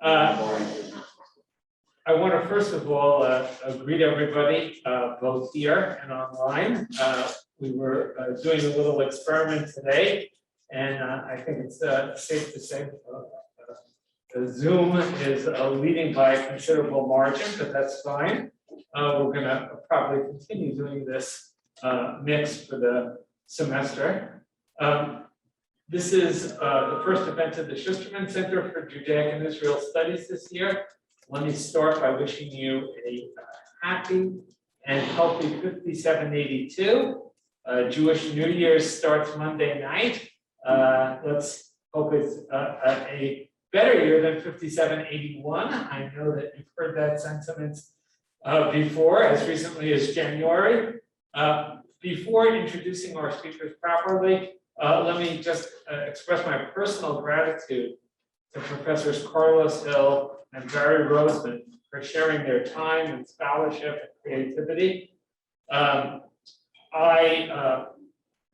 I want to first of all greet everybody, both here and online. We were doing a little experiment today, and I think it's safe to say Zoom is leading by a considerable margin, but that's fine. We're going to probably continue doing this mix for the semester. This is the first event of the Schusterman Center for Judaic and Israel Studies this year. Let me start by wishing you a happy and healthy 5782. Jewish New Year's starts Monday night. Let's hope it's a better year than 5781. I know that you've heard that sentiment before, as recently as January. Before introducing our speakers properly, let me just express my personal gratitude to Professors Karlos K and Barry Roseman for sharing their time and scholarship and creativity. I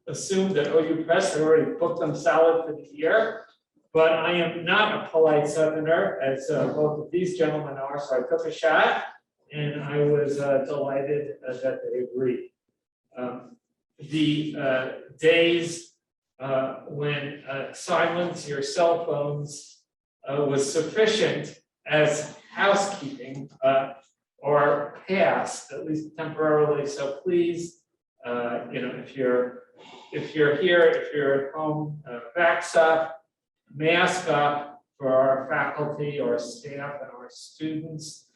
assumed that OU Press had already booked them solid for the year, but I am not a polite Southerner, as both of these gentlemen are, so I took a shot, and I was delighted that they agreed. The days when silence your cell phones was sufficient as housekeeping or past, at least temporarily. So please, if you're here, if you're at home, vax up, mask up for our faculty, our staff, and our students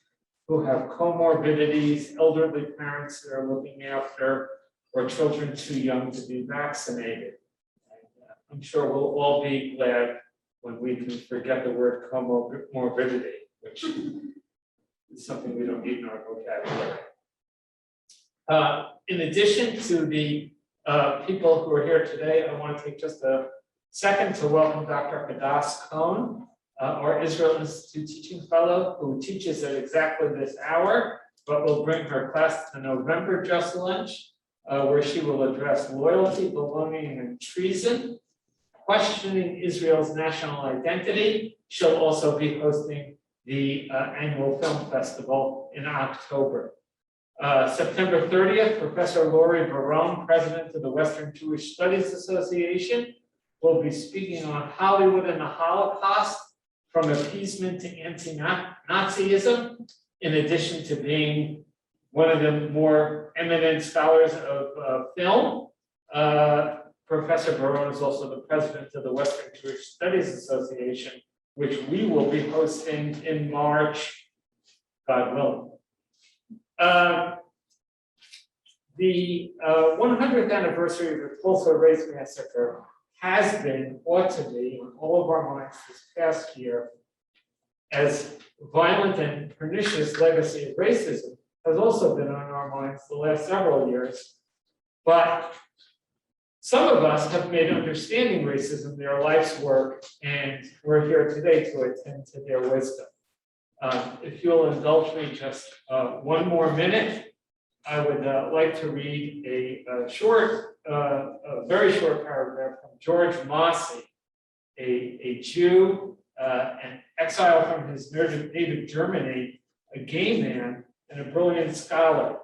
who have comorbidities, elderly parents that are looking after, or children too young to be vaccinated. And, I'm sure we'll all be glad when we can forget the word comorbidity, which is something we don't need in our vocabulary. In addition to the people who are here today, I want to take just a second to welcome Dr. Karlos K, our Israel Institute teaching fellow, who teaches at exactly this hour, but will bring her class to November Just Lunch, where she will address loyalty, belonging, and treason, questioning Israel's national identity. She'll also be hosting the annual film festival in October. September 30th, Professor Lori Barone, president of the Western Jewish Studies Association, will be speaking on Hollywood and the Holocaust, from appeasement to anti-Nazism, in addition to being one of the more eminent scholars of film. Professor Barone is also the president of the Western Jewish Studies Association, which we will be hosting in March, God willing. The 100th anniversary of the Tulsa Race Massacre has been, ought to be, on all of our minds this past year, as violent and pernicious legacy of racism has also been on our minds the last several years. But some of us have made understanding racism their life's work, and we're here today to attend to their wisdom. If you'll indulge me just one more minute, I would like to read a very short paragraph from George Mossy, a Jew, an exile from his native Germany, a gay man, and a brilliant scholar.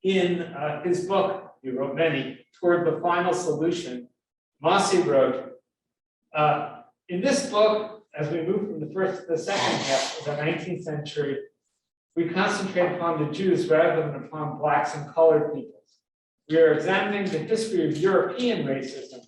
In his book, he wrote many, Toward the Final Solution, Mossy wrote, in this book, as we move from the first to the second half of the 19th century, we concentrate upon the Jews rather than upon Blacks and colored peoples. We are examining the history of European racism,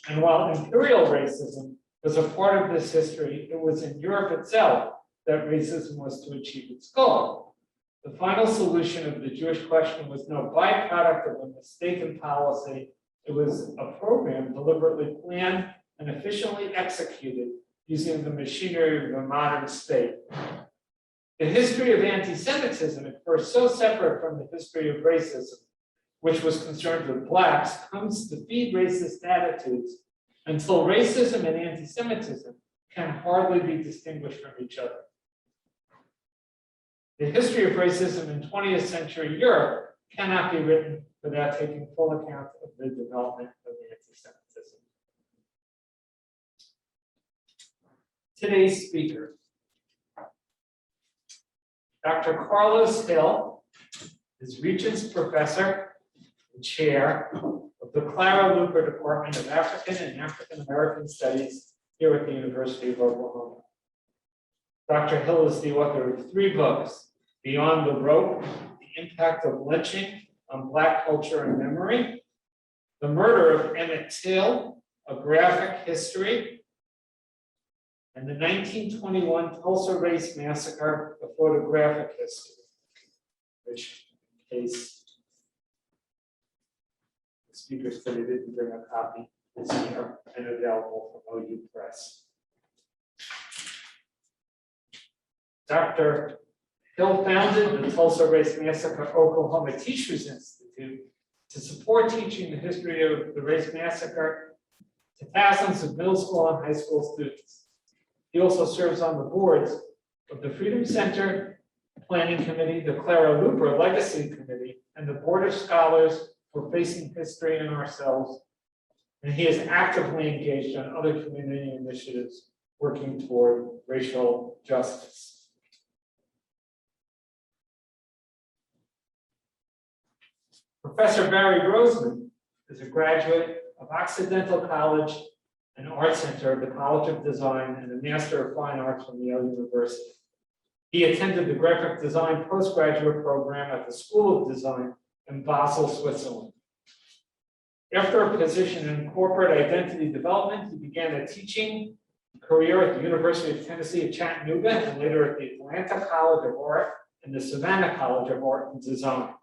and while imperial racism was a part of this history, it was in Europe itself that racism was to achieve its goal. The final solution of the Jewish question was no byproduct of a mistaken policy. It was a program deliberately planned and efficiently executed using the machinery of the modern state. The history of anti-Semitism, at first so separate from the history of racism, which was concerned with Blacks, comes to feed racist attitudes until racism and anti-Semitism can hardly be distinguished from each other. The history of racism in 20th century Europe cannot be written without taking full account of the development of anti-Semitism. today's speaker. Dr. Karlos Hill is Regents Professor and Chair of the Clara Luper Department of African and African American Studies here at the University of Oklahoma. Dr. Hill is the author of 3 books: Beyond the Rope, The Impact of Lynching on Black Culture and Memory, The Murder of Emmett Till, A Graphic History, and the 1921 Tulsa Race Massacre, A Photographic History, which, in case the speaker said he didn't bring a copy, is here and available from OU Press. Dr. Hill founded the Tulsa Race Massacre Oklahoma Teachers Institute to support teaching the history of the race massacre to thousands of middle school and high school students. He also serves on the boards of the Freedom Center Planning Committee, the Clara Luper Legacy Committee, and the Board of Scholars for Facing History and Ourselves. And he is actively engaged on other community initiatives working toward racial justice. Professor Barry Roseman is a graduate of Occidental College and Art Center of the College of Design and a Master of Fine Arts from Yale University. He attended the Graphic Design postgraduate program at the School of Design in Basel, Switzerland. After a position in corporate identity development, he began a teaching career at the University of Tennessee at Chattanooga and later at the Atlanta College of Art and the Savannah College of Art and Design.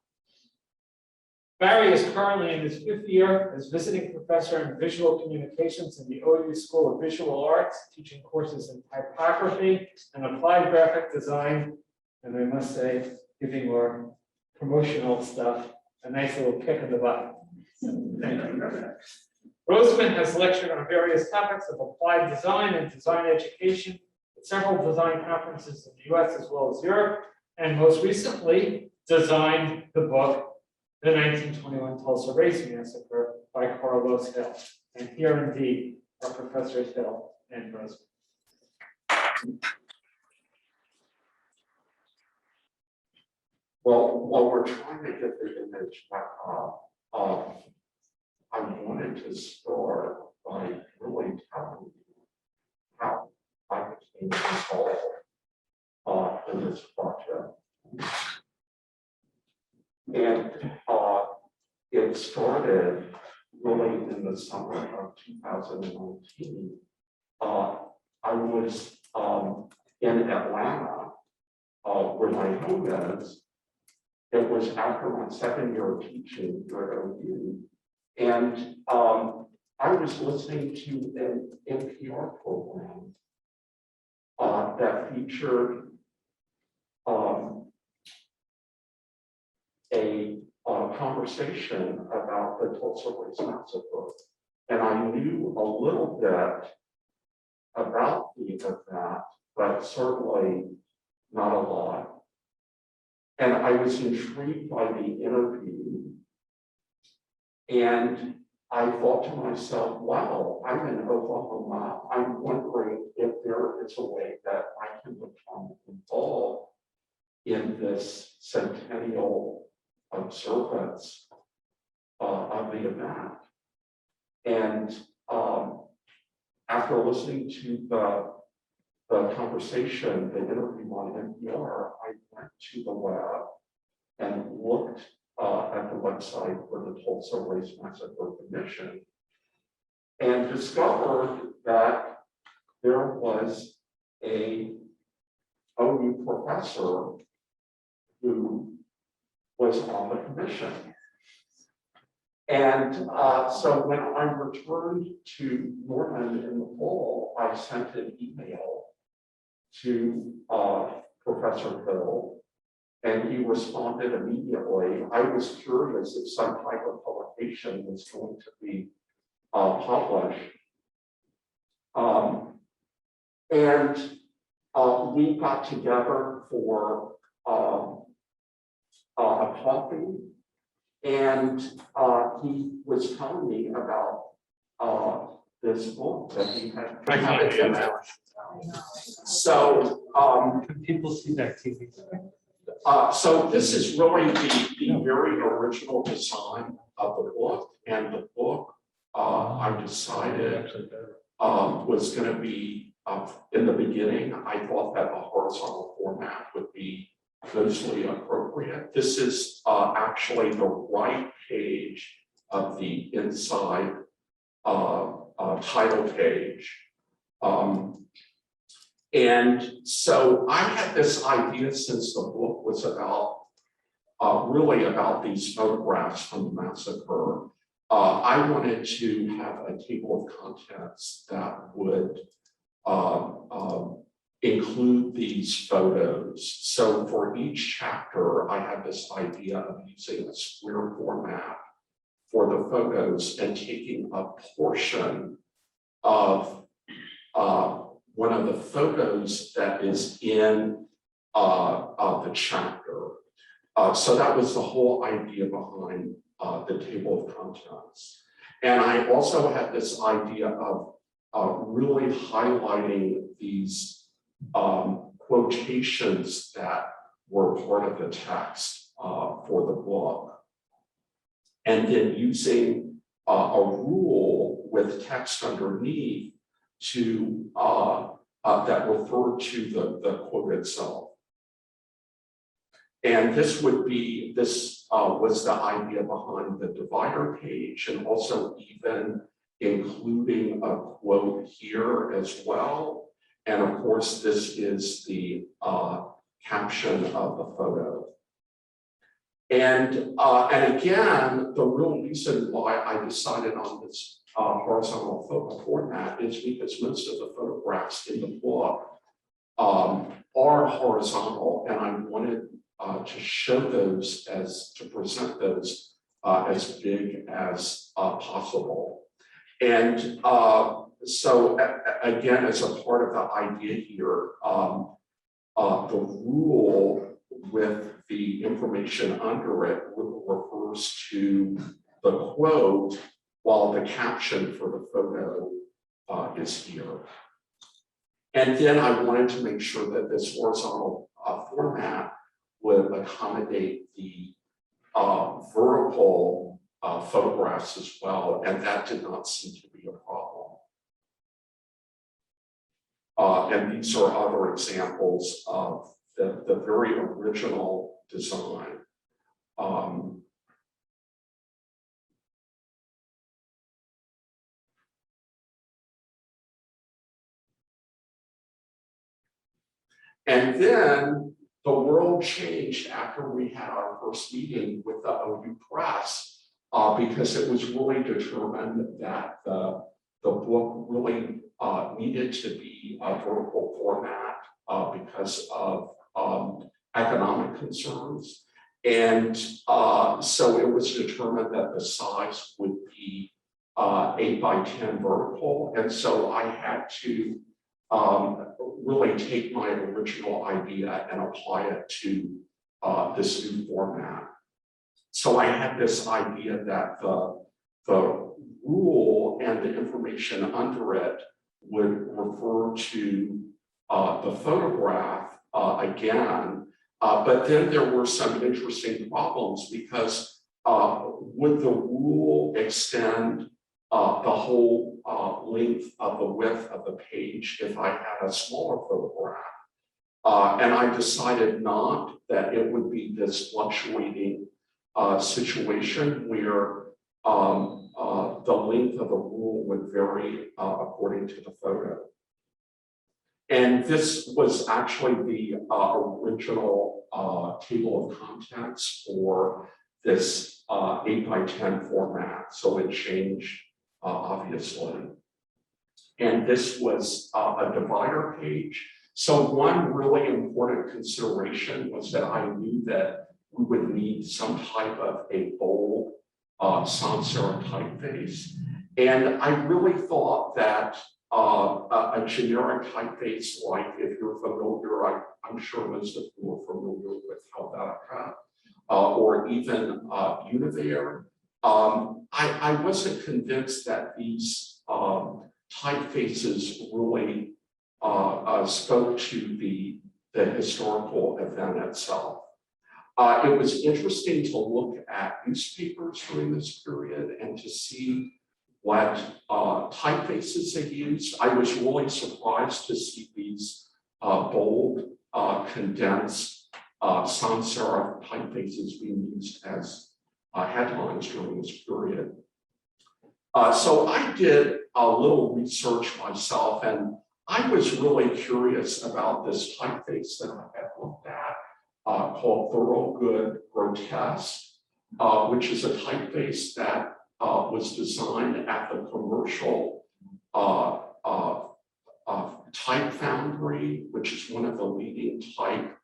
Barry is currently in his 5th year as visiting professor in visual communications in the OU School of Visual Arts, teaching courses in typography and applied graphic design. And I must say, giving our promotional stuff a nice little kick in the butt. So, thank you. Roseman has lectured on various topics of applied design and design education at several design conferences in the US as well as Europe, and most recently designed the book The 1921 Tulsa Race Massacre by Karlos Hill. And here indeed are Professors Hill and Roseman. Well, while we're trying to get the image back up, I wanted to start by really telling you how I became involved in this project. And it started really in the summer of 2019. I was in Atlanta, where my home is. It was after my 2nd year of teaching here at OU. And I was listening to an NPR program that featured a conversation about the Tulsa Race Massacre. And I knew a little bit about the event, but certainly not a lot. And I was intrigued by the interview. And I thought to myself, wow, I'm in Oklahoma. I'm wondering if there is a way that I can become involved in this centennial observance of the event. And after listening to the conversation, the interview on NPR, I went to the web and looked at the website for the Tulsa Race Massacre Commission and discovered that there was a OU professor who was on the commission. And so when I returned to Norman in the fall, I sent an email to Professor Hill, and he responded immediately. I was curious if some type of publication was going to be published. And we got together for a coffee, and he was telling me about this book that he had. I got it, yeah. So, Can people see that TV? so this is really the very original design of the book, and the book I decided was going to be in the beginning. I thought that a horizontal format would be mostly appropriate. This is actually the right page of the inside title page. And so I had this idea since the book was about really about these photographs from the massacre. I wanted to have a table of contents that would include these photos. So for each chapter, I had this idea of using a square format for the photos and taking a portion of one of the photos that is in the chapter. So that was the whole idea behind the table of contents. And I also had this idea of really highlighting these quotations that were part of the text for the book. And then using a rule with text underneath to that referred to the quote itself. And this was the idea behind the divider page, and also even including a quote here as well. And of course, this is the caption of the photo. And again, the real reason why I decided on this horizontal photo format is because most of the photographs in the book are horizontal, and I wanted to show those to present those as big as possible. And so again, as a part of the idea here, the rule with the information under it refers to the quote, while the caption for the photo is here. And then I wanted to make sure that this horizontal format would accommodate the vertical photographs as well, and that did not seem to be a problem. And these are other examples of the very original design. And then the world changed after we had our first meeting with the OU Press, because it was really determined that the book really needed to be a vertical format because of economic concerns. And so it was determined that the size would be 8 by 10 vertical. And so I had to really take my original idea and apply it to this new format. So I had this idea that the rule and the information under it would refer to the photograph again, but then there were some interesting problems, because would the rule extend the whole length of the width of the page if I had a smaller photograph? And I decided not, that it would be this fluctuating situation where the length of the rule would vary according to the photo. And this was actually the original table of contents for this 8 by 10 format. So it changed obviously. And this was a divider page. So one really important consideration was that I knew that we would need some type of a bold sans serif typeface. And I really thought that a generic typeface, like, if you're familiar, I'm sure most of you are familiar with Helvetica, or even Univair. I wasn't convinced that these typefaces really spoke to the historical event itself. It was interesting to look at newspapers during this period and to see what typefaces they used. I was really surprised to see these bold, condensed, sans serif typefaces being used as headlines during this period. So I did a little research myself, and I was really curious about this typeface that I had looked at called Thoroughgood Grotesque, which is a typeface that was designed at the commercial type foundry, which is one of the leading type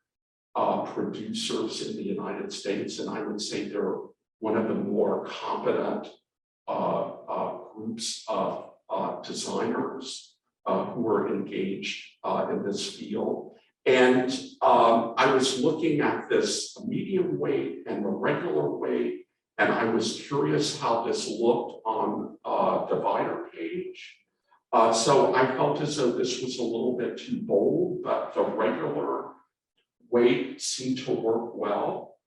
producers in the United States. And I would say they're one of the more competent groups of designers who are engaged in this field. And I was looking at this medium weight and the regular weight, and I was curious how this looked on a divider page. So I felt as though this was a little bit too bold, but the regular weight seemed to work well.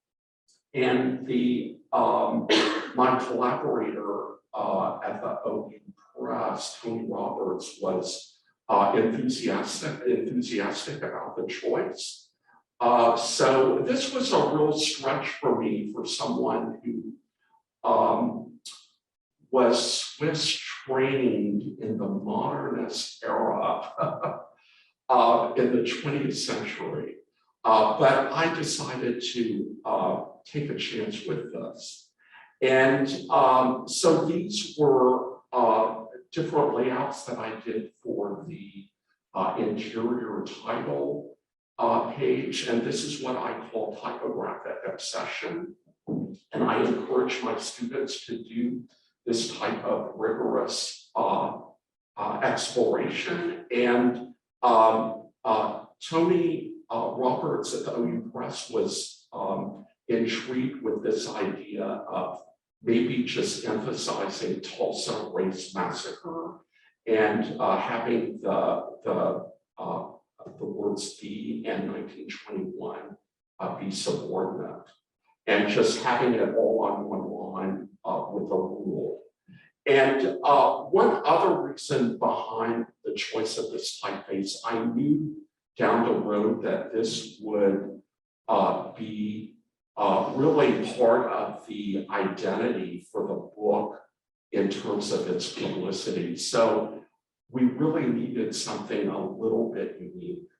And the my collaborator at the OU Press, Tony Roberts, was enthusiastic about the choice. So this was a real stretch for me, for someone who was Swiss trained in the modernist era in the 20th century. But I decided to take a chance with this. And so these were different layouts that I did for the interior title page. And this is what I call typographic obsession. And I encourage my students to do this type of rigorous exploration. And Tony Roberts at the OU Press was intrigued with this idea of maybe just emphasizing Tulsa race massacre and having the words "the" and 1921 be subordinate, and just having it all on one line with a rule. And one other reason behind the choice of this typeface, I knew down the road that this would be really part of the identity for the book in terms of its publicity. So we really needed something a little bit unique.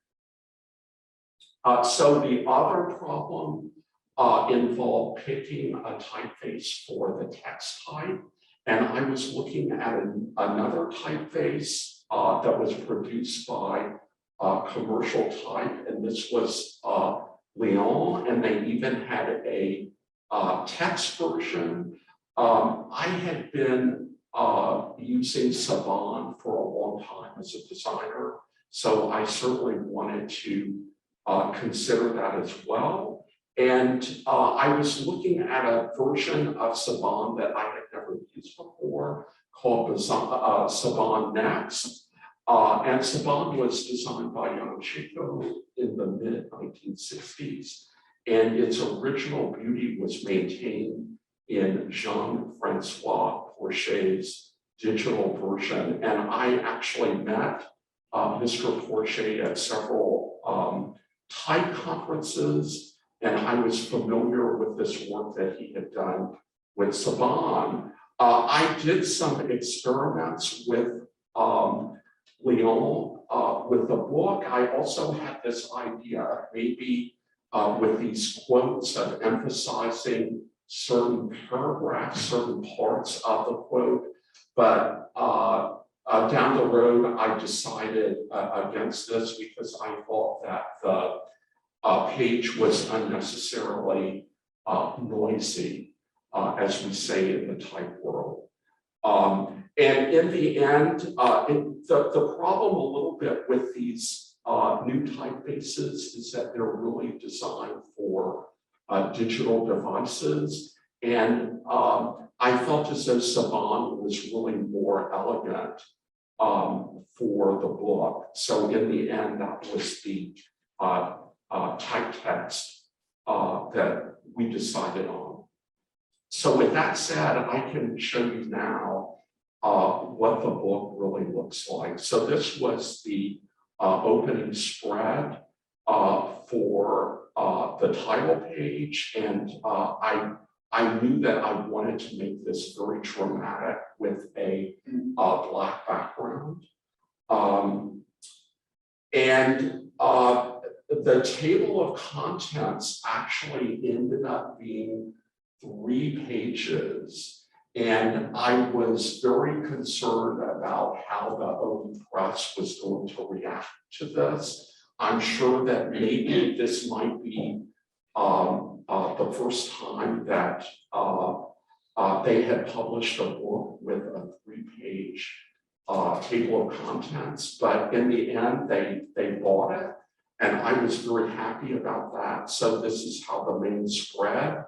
So the other problem involved picking a typeface for the text type. And I was looking at another typeface that was produced by Commercial Type, and this was Lyon, and they even had a text version. I had been using Saban for a long time as a designer, so I certainly wanted to consider that as well. And I was looking at a version of Saban that I had never used before called Saban Next. And Saban was designed by Jan Chico in the mid-1960s. And its original beauty was maintained in Jean-Francois Porchet's digital version. And I actually met Mr. Porchet at several type conferences, and I was familiar with this work that he had done with Saban. I did some experiments with Lyon with the book. I also had this idea maybe with these quotes of emphasizing certain paragraphs, certain parts of the quote, but down the road, I decided against this because I thought that the page was unnecessarily noisy, as we say in the type world. And in the end, the problem a little bit with these new typefaces is that they're really designed for digital devices. And I felt as though Saban was really more elegant for the book. So in the end, that was the type text that we decided on. So with that said, I can show you now what the book really looks like. So this was the opening spread for the title page, and I knew that I wanted to make this very dramatic with a black background. The table of contents actually ended up being 3 pages. And I was very concerned about how the OU Press was going to react to this. I'm sure that maybe this might be the first time that they had published a book with a 3-page table of contents, but in the end, they bought it, and I was very happy about that. So this is how the main spread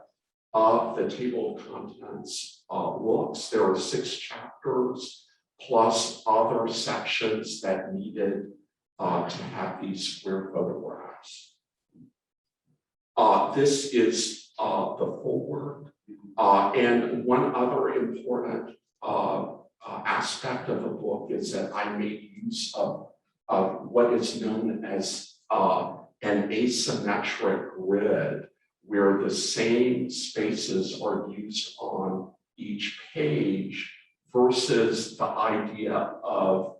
of the table of contents looks. There are 6 chapters plus other sections that needed to have these square photographs. This is the foreword, and one other important aspect of the book is that I made use of what is known as an asymmetric grid, where the same spaces are used on each page versus the idea of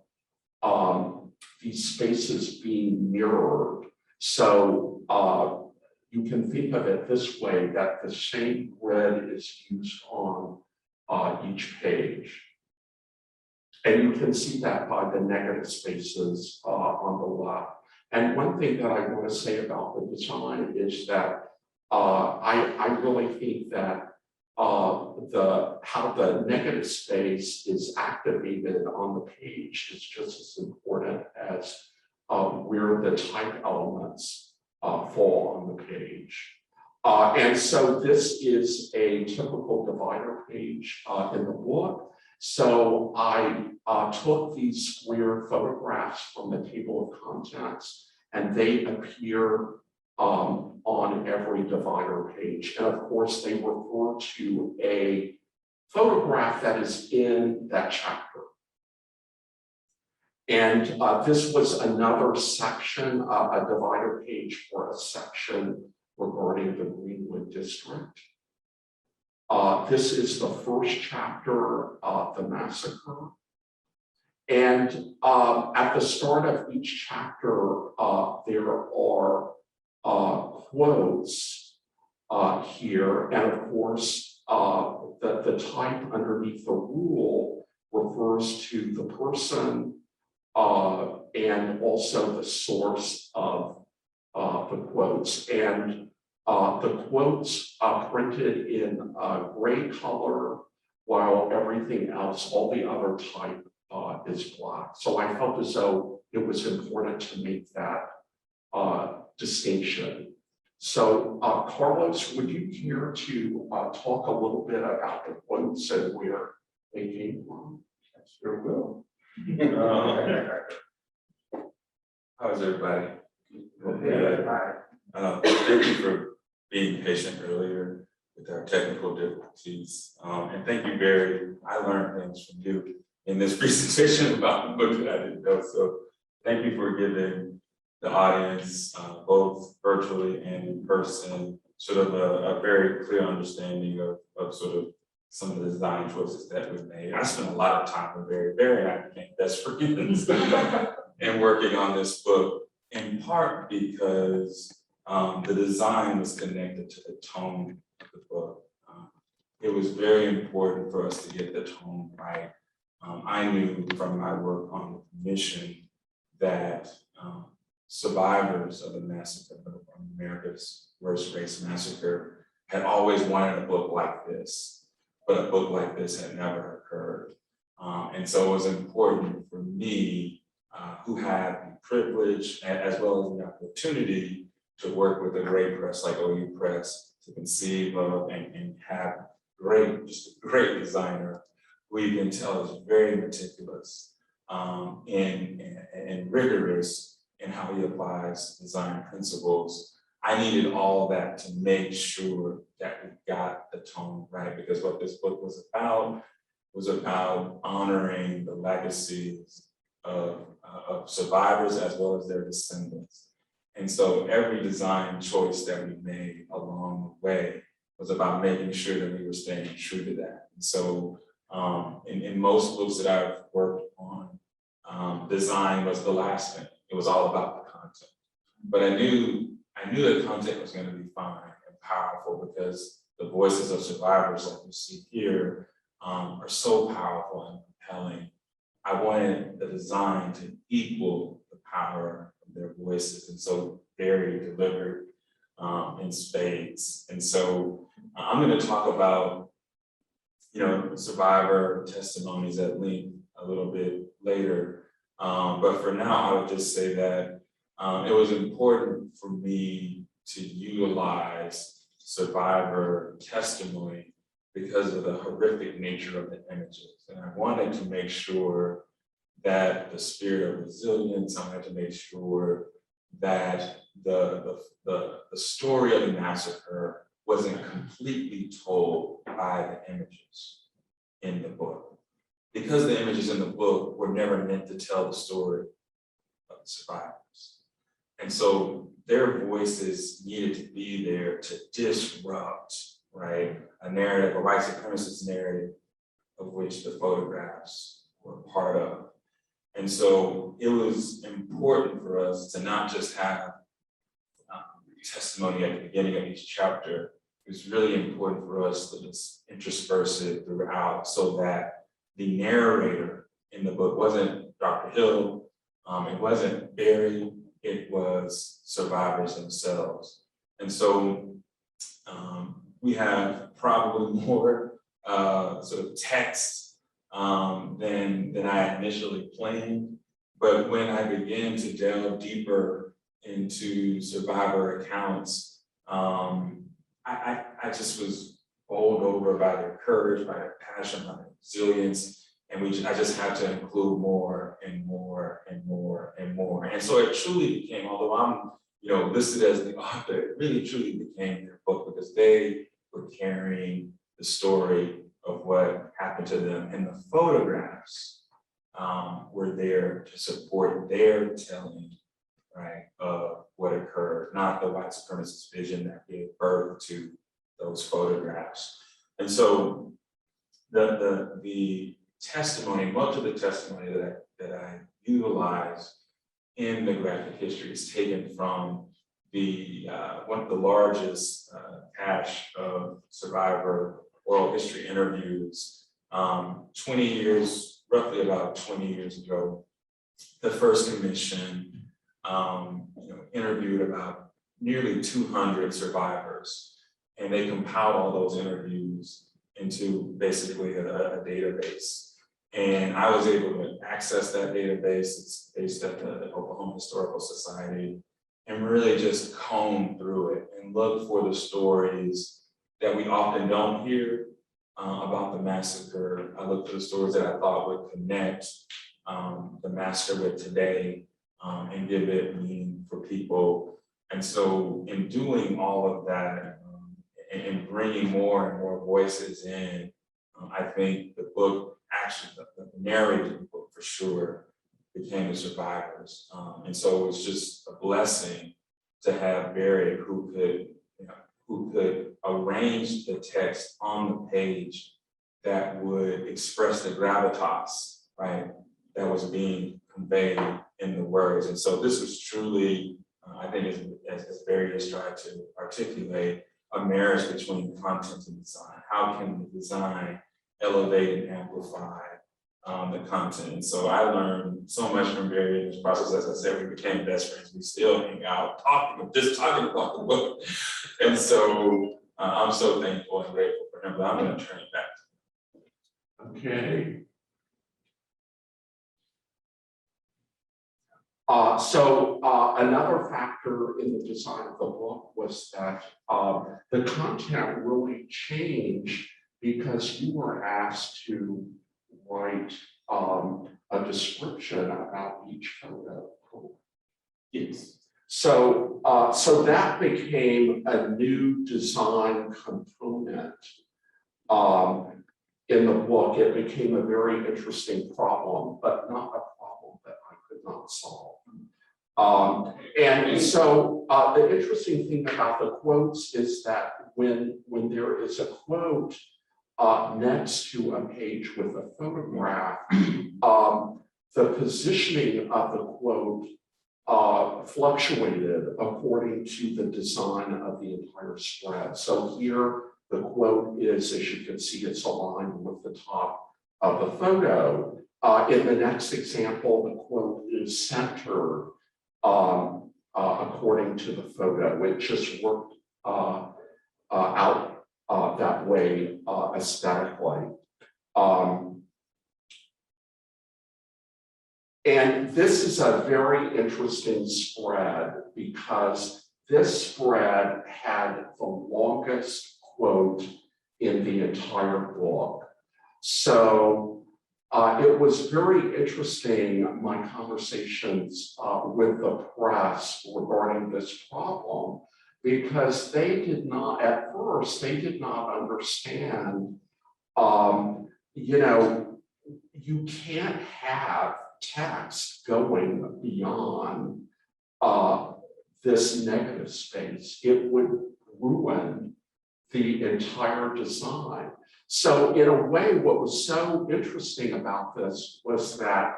these spaces being mirrored. So you can think of it this way, that the same grid is used on each page. And you can see that by the negative spaces on the left. And one thing that I want to say about the design is that I really think that how the negative space is activated on the page is just as important as where the type elements fall on the page. And so this is a typical divider page in the book. So I took these square photographs from the table of contents, and they appear on every divider page. And of course, they refer to a photograph that is in that chapter. And this was another section, a divider page for a section regarding the Greenwood district. This is the first chapter of the Massacre. And at the start of each chapter, there are quotes here. And of course, the type underneath the rule refers to the person and also the source of the quotes. And the quotes are printed in gray color, while everything else, all the other type, is black. So I felt as though it was important to make that distinction. So Karlos, would you care to talk a little bit about the quotes and where they came from? Sure will. How's everybody? Thank you for being patient earlier with our technical difficulties. And thank you, Barry. I learned things from you in this presentation about the book that I didn't know. So thank you for giving the audience, both virtually and in person, sort of a very clear understanding of sort of some of the design choices that we've made. I spent a lot of time with Barry and I became best friends in working on this book, in part because the design was connected to the tone of the book. It was very important for us to get the tone right. I knew from my work on the commission that survivors of the massacre, of America's Worst Race Massacre, had always wanted a book like this, but a book like this had never occurred. And so it was important for me, who had the privilege as well as the opportunity to work with a great press like OU Press, to conceive of and have just a great designer who you can tell is very meticulous and rigorous in how he applies design principles. I needed all that to make sure that we got the tone right, because what this book was about honoring the legacies of survivors as well as their descendants. And so every design choice that we made along the way was about making sure that we were staying true to that. And so in most books that I've worked on, design was the last thing. It was all about the content. But I knew the content was going to be fine and powerful because the voices of survivors, like you see here, are so powerful and compelling. I wanted the design to equal the power of their voices, and so Barry delivered in spades. And so I'm going to talk about, survivor testimonies at length a little bit later. But for now, I would just say that it was important for me to utilize survivor testimony because of the horrific nature of the images. And I wanted to make sure that the spirit of resilience, I wanted to make sure that the story of the massacre wasn't completely told by the images in the book. Because the images in the book were never meant to tell the story of the survivors. And so their voices needed to be there to disrupt, right, a narrative, a white supremacist narrative of which the photographs were part of. And so it was important for us to not just have testimony at the beginning of each chapter. It was really important for us to just intersperse it throughout so that the narrator in the book wasn't Dr. Hill, it wasn't Barry, it was survivors themselves. And so we have probably more sort of text than I initially planned. But when I began to delve deeper into survivor accounts, I just was bowled over by their courage, by their passion, by their resilience. And I just had to include more and more and more and more. And so it truly became, although I'm listed as the author, it really truly became their book because they were carrying the story of what happened to them. And the photographs were there to support their telling, right, of what occurred, not the white supremacist vision that gave birth to those photographs. And so the testimony, much of the testimony that I utilize in the graphic history is taken from one of the largest cache of survivor oral history interviews. 20 years, roughly about 20 years ago, the first commission interviewed about nearly 200 survivors, and they compiled all those interviews into basically a database. And I was able to access that database. It's based at the Oklahoma Historical Society, and really just comb through it and look for the stories that we often don't hear about the massacre. I looked for the stories that I thought would connect the massacre with today and give it meaning for people. And so in doing all of that and bringing more and more voices in, I think the book, actually the narrative of the book for sure, became the survivors. And so it was just a blessing to have Barry who could arrange the text on the page that would express the gravitas, right, that was being conveyed in the words. And so this was truly, I think as Barry has tried to articulate, a marriage between content and design. How can the design elevate and amplify the content? And so I learned so much from Barry in this process. As I said, we became best friends. We still hang out, talking about the book. And so I'm so thankful and grateful for him, but I'm going to turn it back. Okay. So another factor in the design of the book was that the content really changed because you were asked to write a description about each photo. Yes. So, so that became a new design component in the book. It became a very interesting problem, but not a problem that I could not solve. And so the interesting thing about the quotes is that when there is a quote next to a page with a photograph, the positioning of the quote fluctuated according to the design of the entire spread. So here the quote is, as you can see, it's aligned with the top of the photo. In the next example, the quote is centered according to the photo. It just worked out that way aesthetically. And this is a very interesting spread because this spread had the longest quote in the entire book. So it was very interesting, my conversations with the press regarding this problem, because they did not, at first, they did not understand, you know, you can't have text going beyond this negative space. It would ruin the entire design. So in a way, what was so interesting about this was that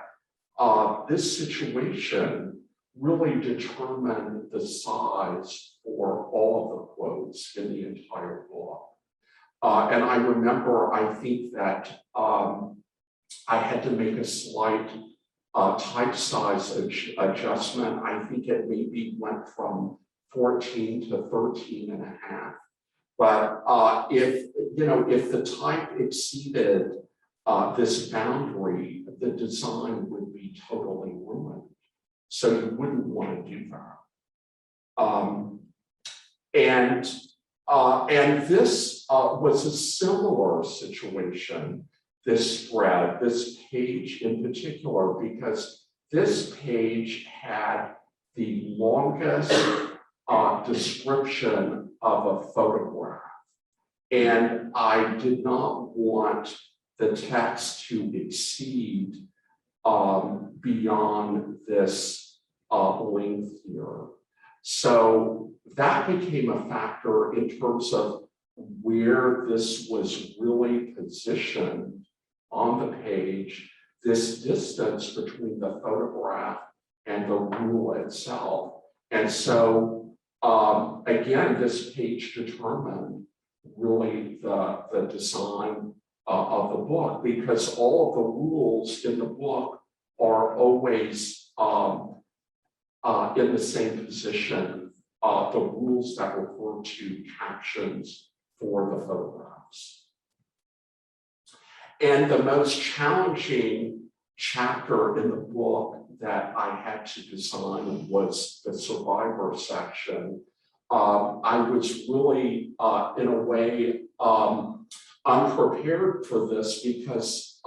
this situation really determined the size for all of the quotes in the entire book. And I remember, I think that I had to make a slight type size adjustment. I think it maybe went from 14 to 13 and a half. But if, you know, if the type exceeded this boundary, the design would be totally ruined. So you wouldn't want to do that. And this was a similar situation, this spread, this page in particular, because this page had the longest description of a photograph. And I did not want the text to exceed beyond this length here. So that became a factor in terms of where this was really positioned on the page, this distance between the photograph and the rule itself. And so, again, this page determined really the design of the book, because all of the rules in the book are always in the same position, the rules that refer to captions for the photographs. And the most challenging chapter in the book that I had to design was the survivor section. I was really, in a way, unprepared for this, because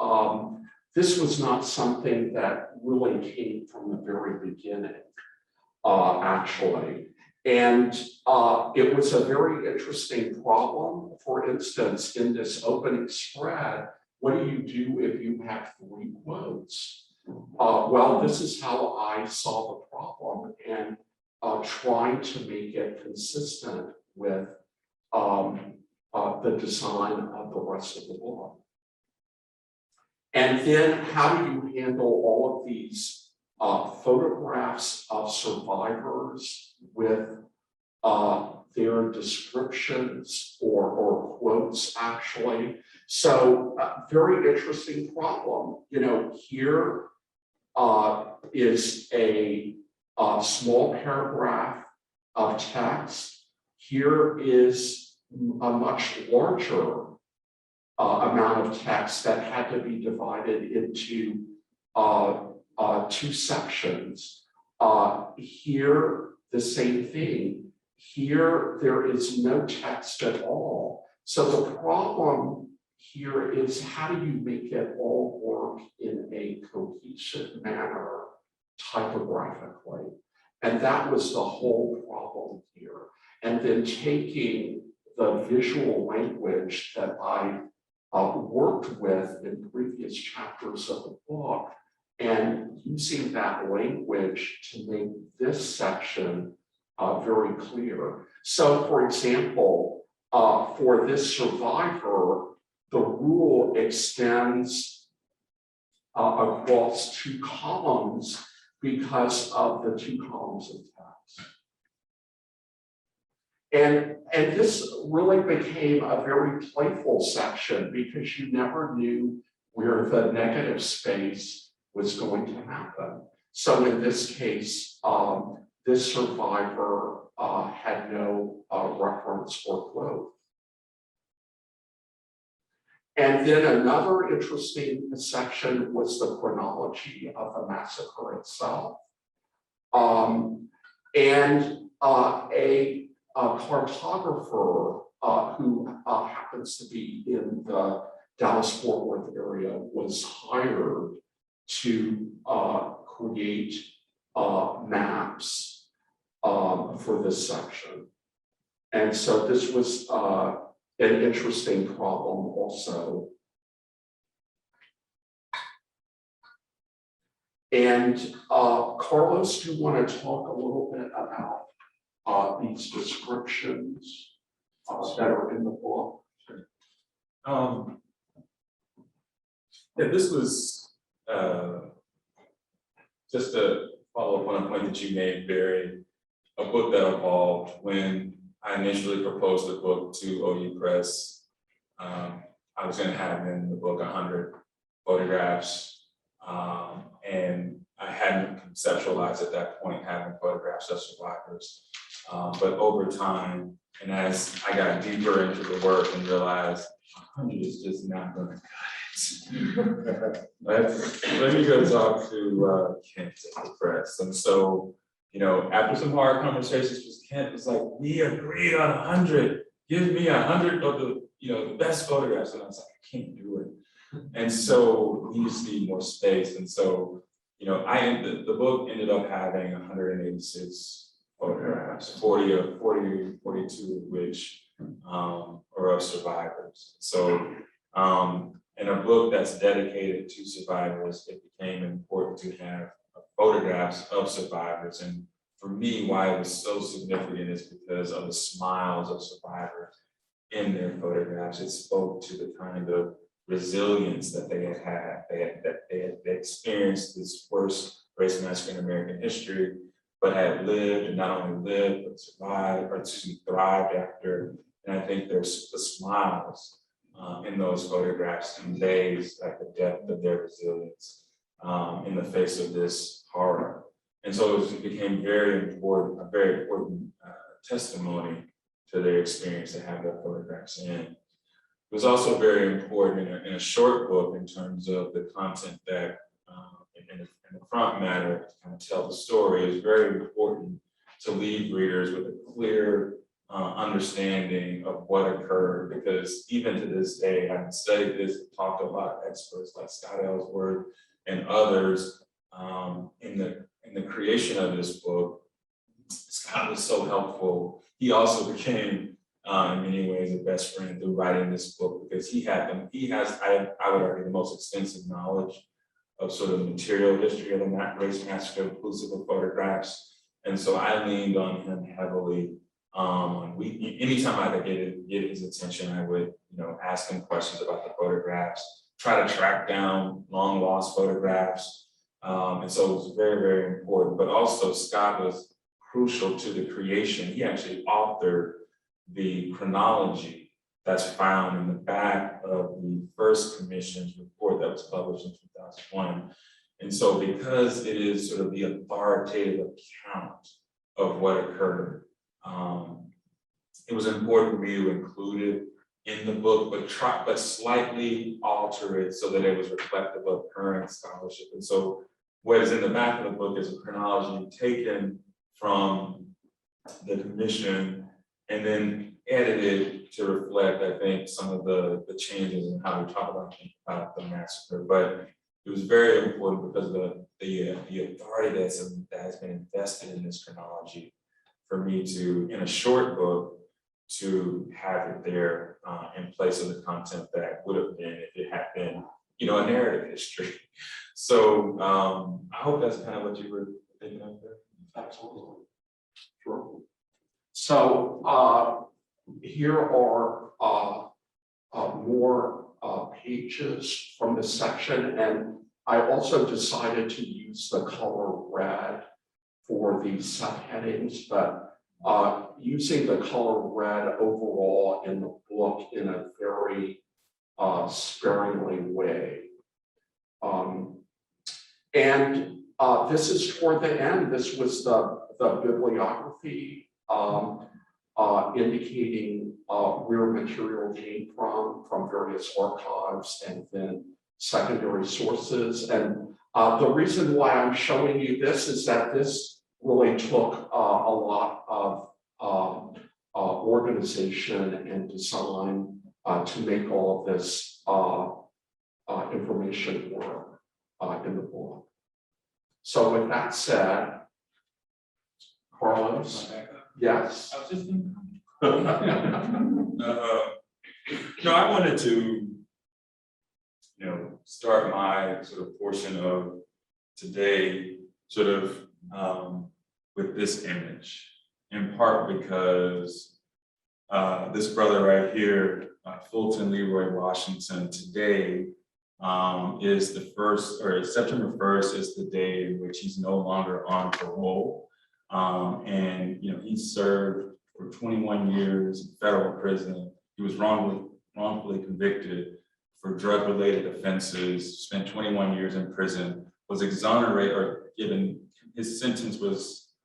this was not something that really came from the very beginning, actually. And it was a very interesting problem. For instance, in this opening spread, what do you do if you have 3 quotes? Well, this is how I solve a problem, and trying to make it consistent with the design of the rest of the book. And then how do you handle all of these photographs of survivors with their descriptions or quotes, actually? So very interesting problem. You know, here is a small paragraph of text. Here is a much larger amount of text that had to be divided into 2 sections. Here, the same thing. Here, there is no text at all. So the problem here is how do you make it all work in a cohesive manner typographically? And that was the whole problem here. And then taking the visual language that I worked with in previous chapters of the book and using that language to make this section very clear. So, for example, for this survivor, the rule extends across 2 columns because of the 2 columns of text. And this really became a very playful section because you never knew where the negative space was going to happen. So in this case, this survivor had no reference or quote. And then another interesting section was the chronology of the massacre itself. A cartographer who happens to be in the Dallas-Fort Worth area was hired to create maps for this section. And so this was an interesting problem also. And Karlos, do you want to talk a little bit about these descriptions that are in the book? Yeah, this was just to follow up on a point that you made, Barry, a book that evolved. When I initially proposed the book to OU Press, I was going to have in the book 100 photographs, and I hadn't conceptualized at that point having photographs of survivors. But over time, and as I got deeper into the work and realized 100 is just not going to cut it. Let me go talk to Kent at the press. And so, you know, after some hard conversations with Kent, it was like, we agreed on 100. Give me 100 of the, the best photographs. And I was like, I can't do it. And so we just need more space. And so, the book ended up having 186 photographs, 42 of which are of survivors. So in a book that's dedicated to survivors, it became important to have photographs of survivors. And for me, why it was so significant is because of the smiles of survivors in their photographs. It spoke to the kind of resilience that they had. They experienced this worst race massacre in American history, but had lived, and not only lived, but survived, or thrived after. And I think there's the smiles in those photographs conveys like the depth of their resilience in the face of this horror. And so it became a very important testimony to their experience to have their photographs in. It was also very important in a short book in terms of the content that in the front matter to kind of tell the story. It was very important to leave readers with a clear understanding of what occurred, because even to this day, I've studied this, talked to a lot of experts like Scott Ellsworth and others in the creation of this book. Scott was so helpful. He also became in many ways a best friend through writing this book, because he has, I would argue, the most extensive knowledge of sort of material history of the race massacre, inclusive of photographs. And so I leaned on him heavily. Anytime I could get his attention, I would, ask him questions about the photographs, try to track down long lost photographs. And so it was very, very important. But also Scott was crucial to the creation. He actually authored the chronology that's found in the back of the first commission's report that was published in 2001. And so because it is sort of the authoritative account of what occurred, it was important for me to include it in the book, but slightly alter it so that it was reflective of current scholarship. And so what is in the back of the book is a chronology taken from the commission and then edited to reflect, I think, some of the changes in how we talk about the massacre. But it was very important because the authority that has been invested in this chronology for me to, in a short book, to have it there in place of the content that would have been if it had been, a narrative history. So I hope that's kind of what you were thinking of there. Absolutely. Sure. So here are more pages from this section, and I also decided to use the color red for the subheadings, but using the color red overall in the book in a very sparingly way. And this is toward the end. This was the bibliography indicating where material came from various archives and then secondary sources. And the reason why I'm showing you this is that this really took a lot of organization and design to make all of this information work in the book. So with that said, Karlos, yes. I was just thinking. I wanted to, start my sort of portion of today sort of with this image, in part because this brother right here, Fulton Leroy Washington, today is the first, or September 1st is the day in which he's no longer on parole. And he served for 21 years in federal prison. He was wrongfully convicted for drug-related offenses, spent 21 years in prison, was exonerated, or given, his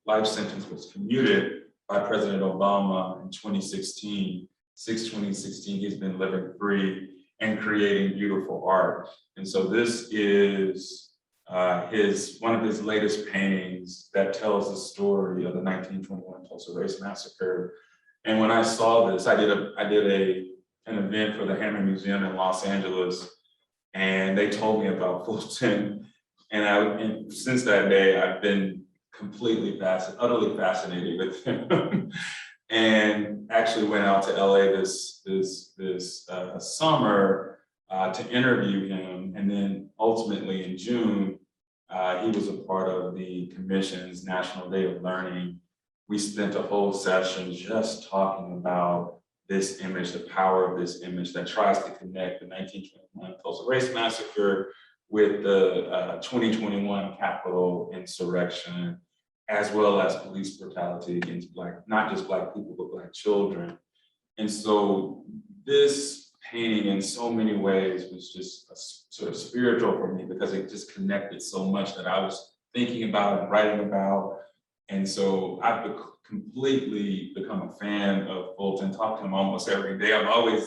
life sentence was commuted by President Obama in 2016. Since 2016, he's been living free and creating beautiful art. And so this is one of his latest paintings that tells the story of the 1921 Tulsa Race Massacre. And when I saw this, I did an event for the Hammer Museum in Los Angeles, and they told me about Fulton. And since that day, I've been utterly fascinated with him. And actually went out to LA this summer to interview him. And then ultimately in June, he was a part of the commission's National Day of Learning. We spent a whole session just talking about this image, the power of this image that tries to connect the 1921 Tulsa Race Massacre with the 2021 Capitol insurrection, as well as police brutality against not just Black people, but Black children. And so this painting in so many ways was just sort of spiritual for me, because it just connected so much that I was thinking about and writing about. And so I've completely become a fan of Fulton, talk to him almost every day. I'm always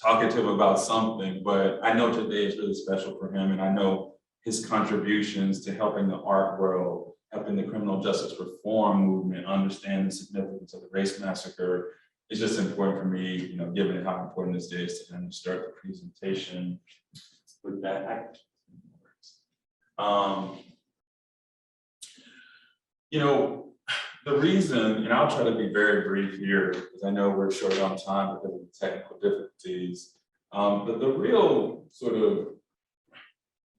talking to him about something, but I know today is really special for him. And I know his contributions to helping the art world, helping the criminal justice reform movement understand the significance of the race massacre. It's just important for me, given how important this day is to him, to start the presentation with that. The reason, and I'll try to be very brief here, because I know we're short on time because of the technical difficulties, but the real sort of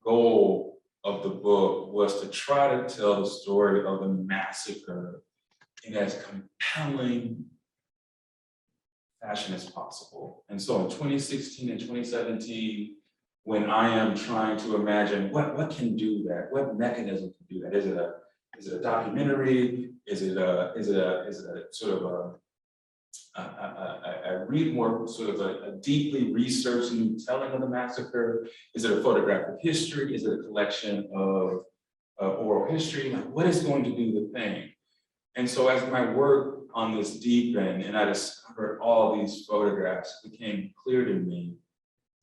goal of the book was to try to tell the story of the massacre in as compelling fashion as possible. And so in 2016 and 2017, when I am trying to imagine what can do that, what mechanism can do that? Is it a documentary? Is it a sort of a deeply researched new telling of the massacre? Is it a photographic history? Is it a collection of oral history? Like, what is going to do the thing? And so as my work on this deepened and I discovered all these photographs, it became clear to me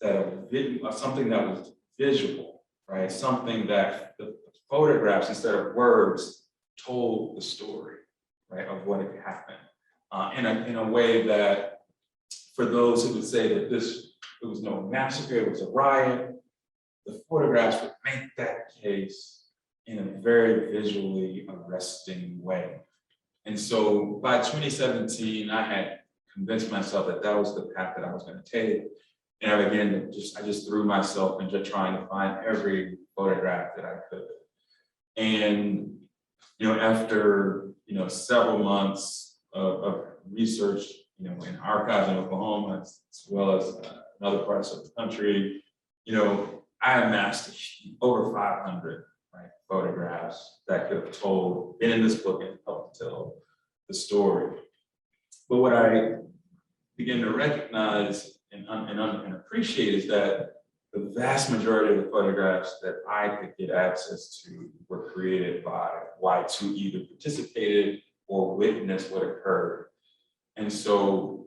that something that was visual, right? Something that the photographs, instead of words, told the story, right, of what had happened in a way that for those who would say that it was no massacre, it was a riot, the photographs would make that case in a very visually arresting way. And so by 2017, I had convinced myself that that was the path that I was going to take. And I began to I just threw myself into trying to find every photograph that I could. And, after, several months of research, in archives in Oklahoma, as well as in other parts of the country, I amassed over 500 photographs that could have been in this book and helped tell the story. But what I began to recognize and appreciate is that the vast majority of the photographs that I could get access to were created by whites who either participated or witnessed what occurred. And so,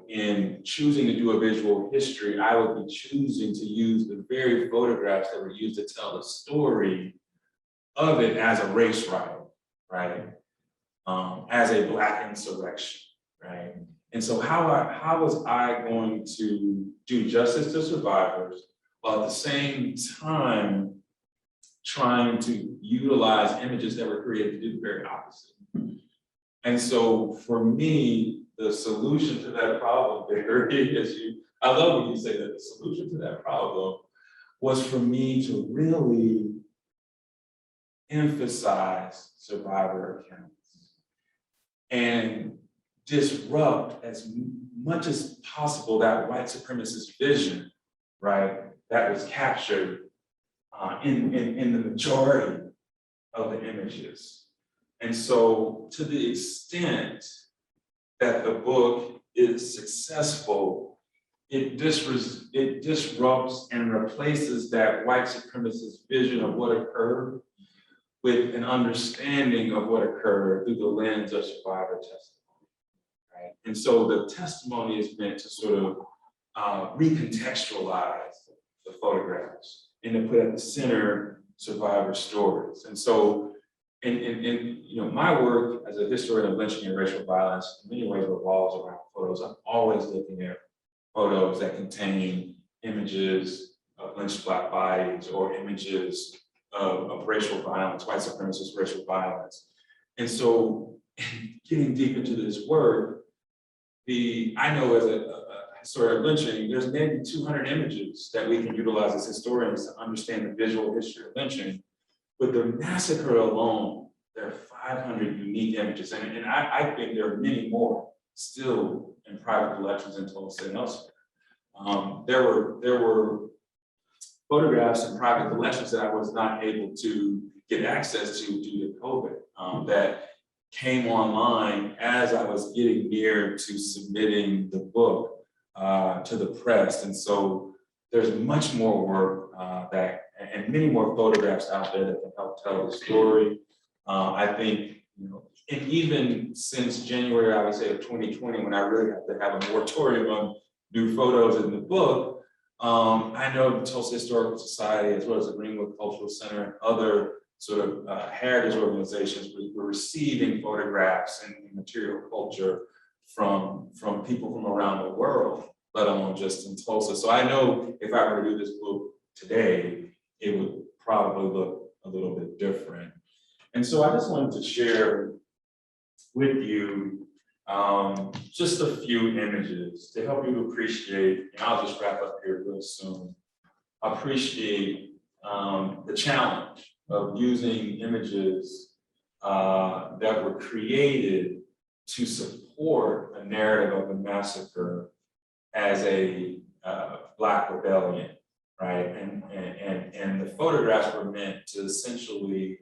in choosing to do a visual history, I would be choosing to use the very photographs that were used to tell the story of it as a race riot, right? As a Black insurrection, right? And so how was I going to do justice to survivors while at the same time trying to utilize images that were created to do the very opposite? And so for me, the solution to that problem, Barry, I love when you say that the solution to that problem was for me to really emphasize survivor accounts and disrupt as much as possible that white supremacist vision, right, that was captured in the majority of the images. And so to the extent that the book is successful, it disrupts and replaces that white supremacist vision of what occurred with an understanding of what occurred through the lens of survivor testimony, right? And so the testimony is meant to sort of recontextualize the photographs and to put at the center survivor stories. And so in my work as a historian of lynching and racial violence in many ways revolves around photos. I'm always looking at photos that contain images of lynched Black bodies or images of racial violence, white supremacist racial violence. And so getting deep into this work, I know as a historian of lynching, there's maybe 200 images that we can utilize as historians to understand the visual history of lynching. With the massacre alone, there are 500 unique images. And I think there are many more still in private collections in Tulsa and elsewhere. There were photographs in private collections that I was not able to get access to due to COVID that came online as I was getting near to submitting the book to the press. And so there's much more work and many more photographs out there that can help tell the story. I think, and even since January, I would say, of 2020, when I really have to have a moratorium on new photos in the book, I know the Tulsa Historical Society, as well as the Greenwood Cultural Center and other sort of heritage organizations were receiving photographs and material culture from people from around the world, let alone just in Tulsa. So I know if I were to do this book today, it would probably look a little bit different. And so I just wanted to share with you just a few images to help you appreciate, and I'll just wrap up here real soon, appreciate the challenge of using images that were created to support a narrative of the massacre as a Black rebellion, right? And the photographs were meant to essentially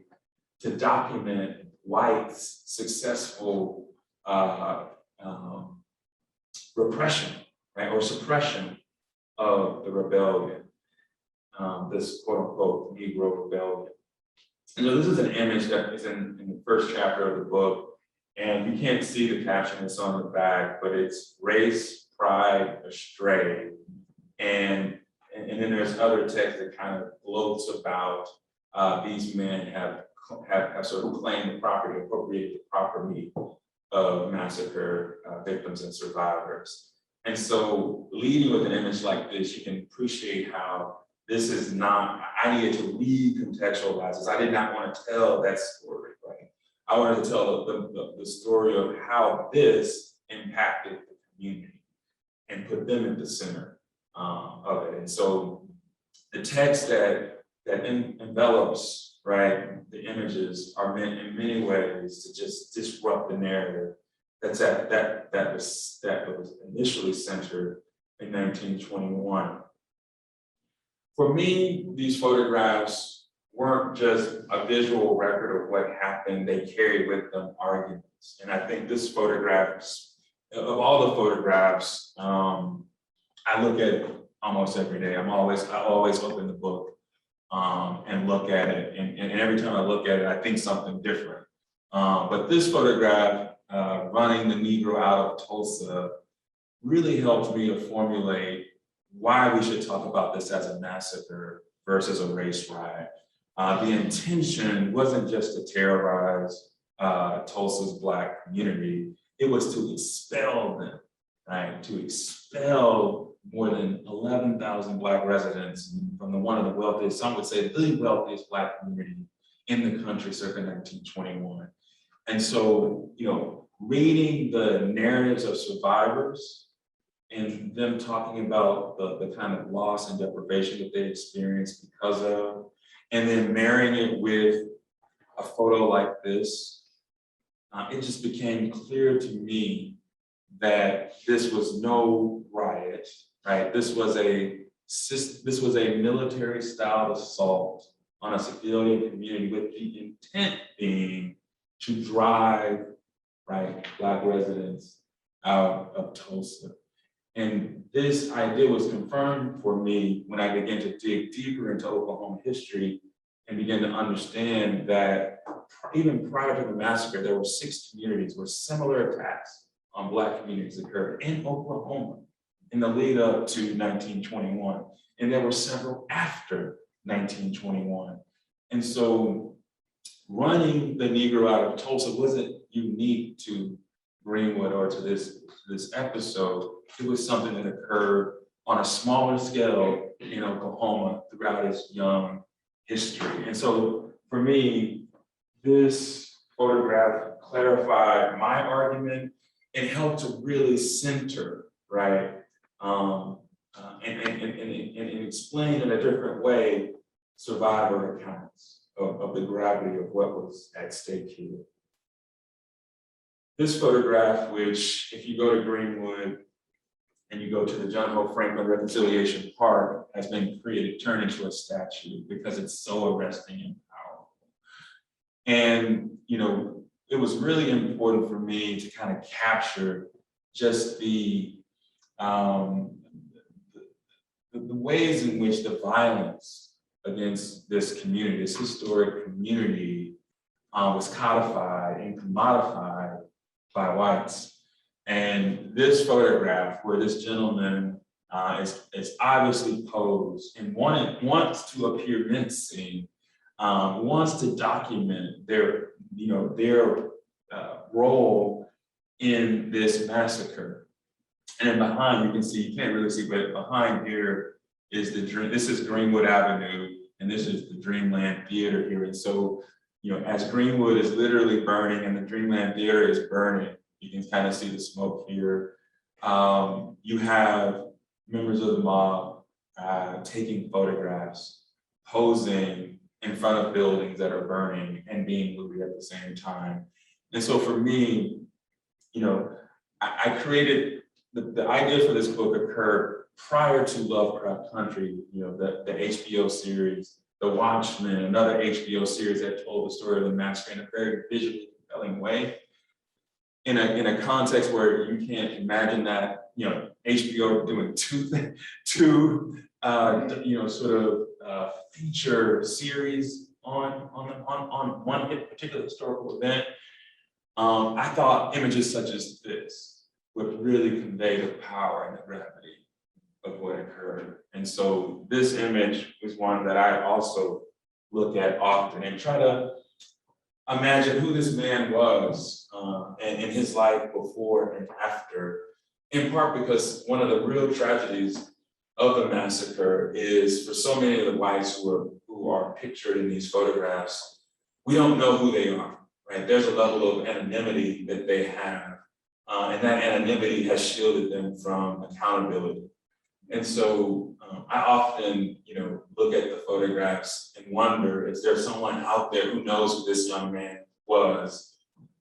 to document whites' successful repression, right, or suppression of the rebellion, this quote unquote Negro rebellion. And so this is an image that is in the first chapter of the book, and you can't see the caption that's on the back, but it's race, pride, astray. And then there's other text that kind of gloats about these men have sort of claimed the property, appropriated the property of massacre victims and survivors. And so leading with an image like this, you can appreciate how this is not, I needed to recontextualize this. I did not want to tell that story, right? I wanted to tell the story of how this impacted the community and put them at the center of it. And so the text that envelops, right, the images are meant in many ways to just disrupt the narrative that was initially centered in 1921. For me, these photographs weren't just a visual record of what happened, they carried with them arguments. And I think this photographs, of all the photographs, I look at almost every day. I always open the book and look at it. And every time I look at it, I think something different. But this photograph, running the Negro out of Tulsa, really helped me to formulate why we should talk about this as a massacre versus a race riot. The intention wasn't just to terrorize Tulsa's Black community, it was to expel them, right? To expel more than 11,000 Black residents from one of the wealthiest, some would say the wealthiest Black community in the country circa 1921. And so, reading the narratives of survivors and them talking about the kind of loss and deprivation that they experienced because of, and then marrying it with a photo like this, it just became clear to me that this was no riot, right? This was a military style assault on a civilian community with the intent being to drive, right, Black residents out of Tulsa. And this idea was confirmed for me when I began to dig deeper into Oklahoma history and began to understand that even prior to the massacre, there were 6 communities where similar attacks on Black communities occurred in Oklahoma in the lead up to 1921. And there were several after 1921. And so running the Negro out of Tulsa wasn't unique to Greenwood or to this episode. It was something that occurred on a smaller scale in Oklahoma throughout its young history. And so for me, this photograph clarified my argument and helped to really center, right? And explain in a different way survivor accounts of the gravity of what was at stake here. This photograph, which if you go to Greenwood and you go to the John Hope Franklin Reconciliation Park, has been turned into a statue because it's so arresting and powerful. And, it was really important for me to kind of capture just the ways in which the violence against this community, this historic community, was codified and commodified by whites. And this photograph where this gentleman is obviously posed and wants to appear mincing, wants to document their role in this massacre. And then behind, you can see, you can't really see, but behind here is this is Greenwood Avenue, and this is the Dreamland Theater here. And so, as Greenwood is literally burning and the Dreamland Theater is burning, you can kind of see the smoke here. You have members of the mob taking photographs, posing in front of buildings that are burning and being looted at the same time. And so for me, I created, the idea for this book occurred prior to Lovecraft Country, the HBO series, The Watchmen, another HBO series that told the story of the massacre in a very visually compelling way. In a context where you can't imagine that, HBO doing two feature series on one particular historical event. I thought images such as this would really convey the power and the gravity of what occurred. And so this image is one that I also look at often and try to imagine who this man was and in his life before and after in part because one of the real tragedies of the massacre is for so many of the whites who are pictured in these photographs, we don't know who they are, right? There's a level of anonymity that they have, and that anonymity has shielded them from accountability. And so I often, look at the photographs and wonder, is there someone out there who knows who this young man was,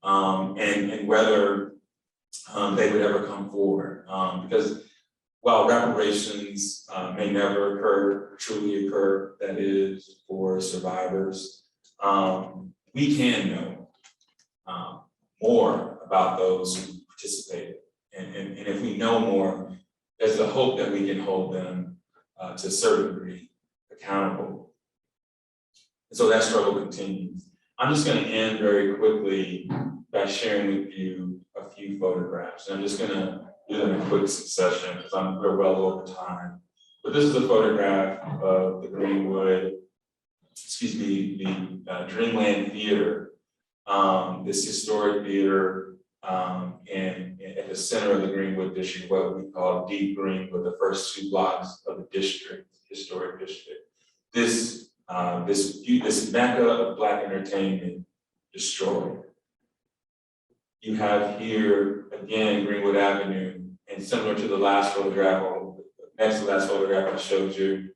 and whether they would ever come forward? Because while reparations may never truly occur, that is, for survivors, we can know more about those who participated. And if we know more, there's the hope that we can hold them to a certain degree accountable. And so that struggle continues. I'm just going to end very quickly by sharing with you a few photographs. And I'm just going to do them in quick succession because we're well over time. But this is a photograph of the Dreamland Theater, this historic theater, and at the center of the Greenwood district, what we call Deep Greenwood, the first 2 blocks of the district, historic district. This mecca of Black entertainment destroyed. You have here, again, Greenwood Avenue, and similar to the last photograph, or next to the last photograph I showed you,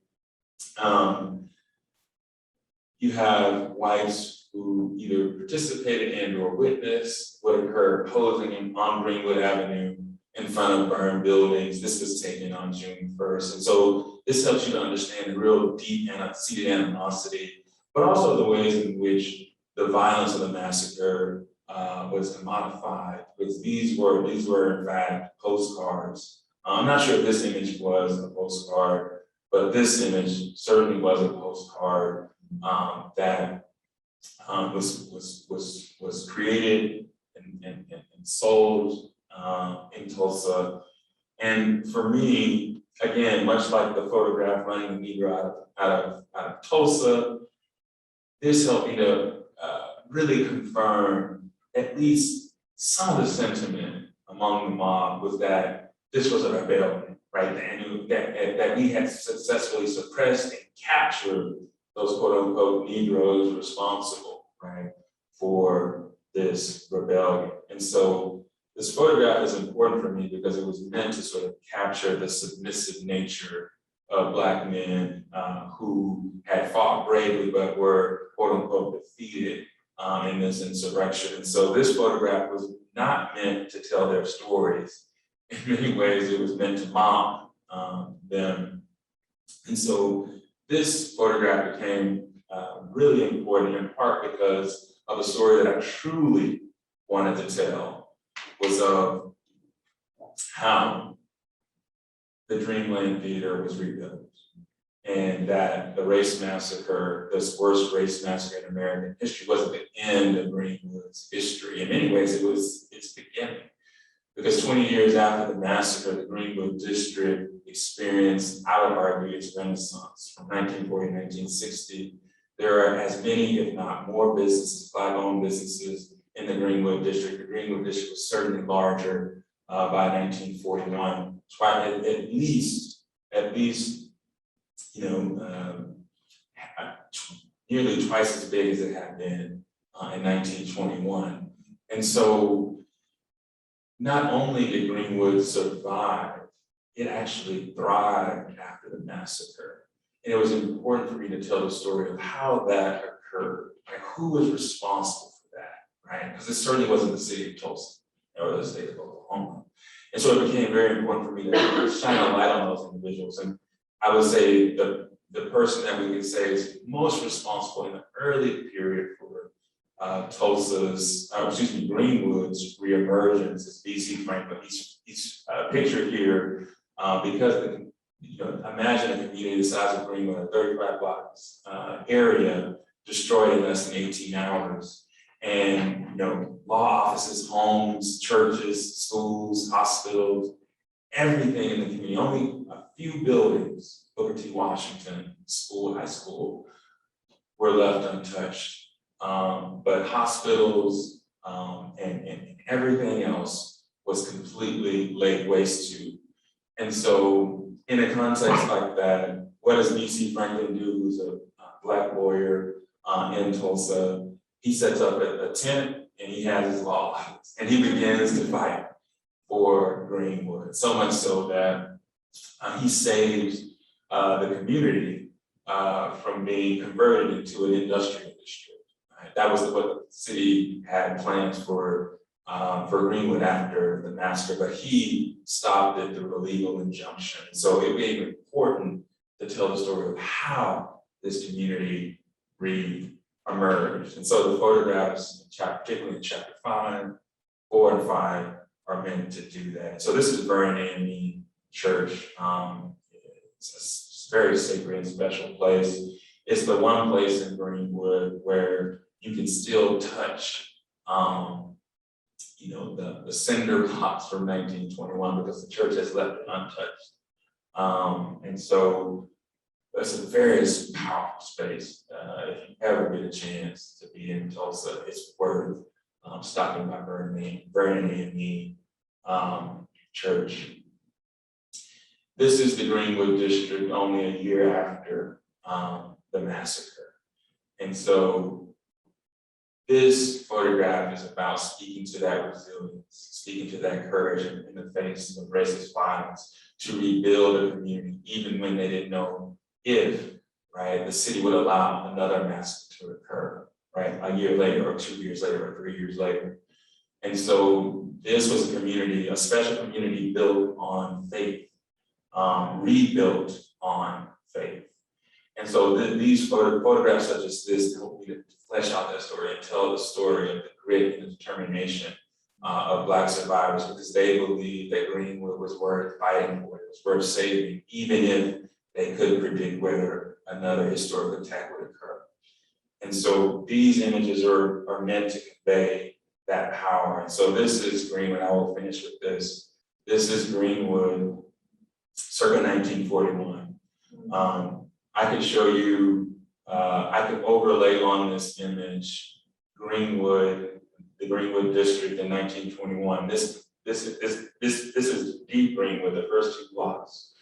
you have whites who either participated and or witnessed what occurred posing on Greenwood Avenue in front of burned buildings. This was taken on June 1st. And so this helps you to understand the real deep and seated animosity, but also the ways in which the violence of the massacre was commodified, because these were in fact postcards. I'm not sure if this image was a postcard, but this image certainly was a postcard that was created and sold in Tulsa. And for me, again, much like the photograph running the Negro out of Tulsa, this helped me to really confirm at least some of the sentiment among the mob was that this was a rebellion, right? And that we had successfully suppressed and captured those quote unquote Negroes responsible, right, for this rebellion. And so this photograph is important for me because it was meant to sort of capture the submissive nature of Black men who had fought bravely but were quote unquote defeated in this insurrection. And so this photograph was not meant to tell their stories. In many ways, it was meant to mock them. And so this photograph became really important in part because of a story that I truly wanted to tell, was of how the Dreamland Theater was rebuilt, and that the race massacre, this worst race massacre in American history, wasn't the end of Greenwood's history. In many ways, it was its beginning. Because 20 years after the massacre, the Greenwood district experienced, I would argue, its renaissance. From 1940 to 1960, there are as many, if not more, businesses, Black-owned businesses in the Greenwood district. The Greenwood district was certainly larger by 1941. So at least, nearly twice as big as it had been in 1921. And so not only did Greenwood survive, it actually thrived after the massacre. And it was important for me to tell the story of how that occurred, like who was responsible for that, right? Because it certainly wasn't the city of Tulsa or the state of Oklahoma. And so it became very important for me to shine a light on those individuals. And I would say the person that we could say is most responsible in the early period for Greenwood's reemergence is B.C. Franklin. He's pictured here because imagine a community the size of Greenwood, a 35 blocks area destroyed in less than 18 hours. And law offices, homes, churches, schools, hospitals, everything in the community. Only a few buildings, Booker T. Washington School, high school, were left untouched. But hospitals and everything else was completely laid waste to. And so in a context like that, what does B.C. Franklin do, who's a Black lawyer in Tulsa? He sets up a tent and he has his law and he begins to fight for Greenwood, so much so that he saves the community from being converted into an industrial district. Right? That was what the city had plans for Greenwood after the massacre, but he stopped it through a legal injunction. So it became important to tell the story of how this community re-emerged. And so the photographs, particularly in chapter 5, 4, and 5, are meant to do that. So this is Vernon AME Church. It's a very sacred and special place. It's the one place in Greenwood where you can still touch, the cinder blocks from 1921 because the church has left it untouched. And so it's a very powerful space. If you ever get a chance to be in Tulsa, it's worth stopping by Vernon AME Church. This is the Greenwood district only a year after the massacre. And so this photograph is about speaking to that resilience, speaking to that courage in the face of racist violence to rebuild a community, even when they didn't know if, right, the city would allow another massacre to occur, right, a year later or 2 years later or 3 years later. And so this was a community, a special community built on faith, rebuilt on faith. And so these photographs such as this help me to flesh out that story and tell the story of the grit and the determination of Black survivors, because they believed that Greenwood was worth fighting for, it was worth saving, even if they couldn't predict whether another historic attack would occur. And so these images are meant to convey that power. And so this is Greenwood. I will finish with this. This is Greenwood, circa 1941. I could show you, I could overlay on this image Greenwood, the Greenwood district in 1921. This is deep Greenwood, the first 2 blocks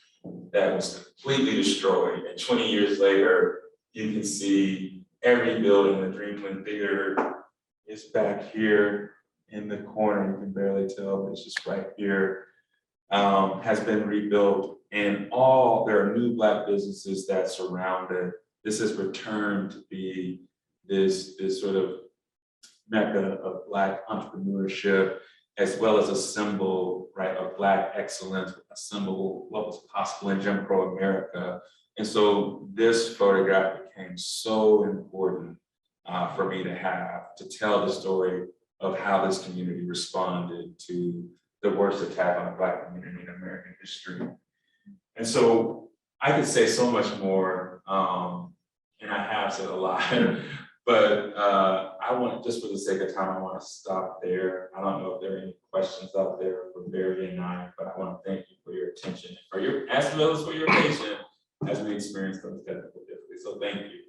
that was completely destroyed. And 20 years later, you can see every building. The Dreamland Theater is back here in the corner. You can barely tell, but it's just right here. Has been rebuilt, and there are new Black businesses that surround it. This has returned to be this sort of mecca of Black entrepreneurship, as well as a symbol, right, of Black excellence, a symbol of what was possible in Jim Crow America. And so this photograph became so important for me to have, to tell the story of how this community responded to the worst attack on the Black community in American history. And so I could say so much more, and I have said a lot, but I want, just for the sake of time, I want to stop there. I don't know if there are any questions out there for Barry and I, but I want to thank you for your attention, as well as for your patience as we experience those technical difficulties. So thank you.